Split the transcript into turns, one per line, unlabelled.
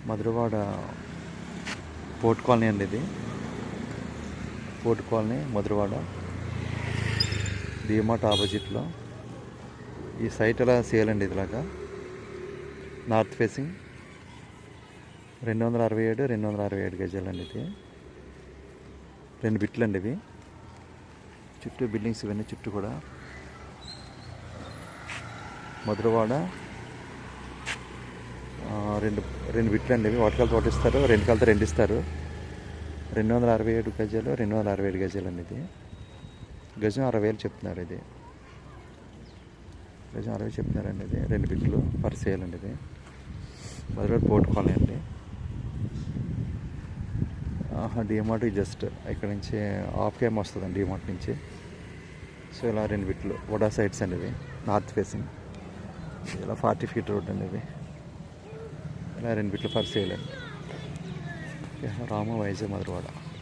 Madhurawada port colony అండి ఇది. Port colony Madhurawada DMart ఆపోజిట్లో. ఈ సైట్ ఎలా సేల్ అండి. ఇదిలాగా నార్త్ ఫేసింగ్ 267 గజాలండి. ఇది 2 బిట్లు అండి. ఇవి చుట్టూ బిల్డింగ్స్ ఇవన్నీ చుట్టూ కూడా. మధురవాడ రెండు బిట్లు అండి. ఇవి ఒకటి కలిసి ఒకటి ఇస్తారు, 2 కలిసి 2 ఇస్తారు. 267 గజాలు, 267 గజాలు అండి. ఇది గజం 60,000 చెప్తున్నారు. ఇది గజం 60 చెప్తున్నారండి. ఇది 2 బిట్లు ఫర్ సేల్ అండి. ఇది మధురవాడ పోర్ట్ కాలనీ అండి. డిమార్ట్ జస్ట్ ఇక్కడ నుంచి హాఫ్ కేమ్ వస్తుందండి డిమార్ట్ నుంచి. సో ఇలా 2 బిట్లు వడా సైడ్స్ అండి. ఇవి నార్త్ ఫేసింగ్. ఇలా 40 ఫీట్ రోడ్ అండి. ఇవి ఇలా 2 బిట్లు ఫర్ సేల్ అండి. రామ వైజాగ్ మధురవాడ.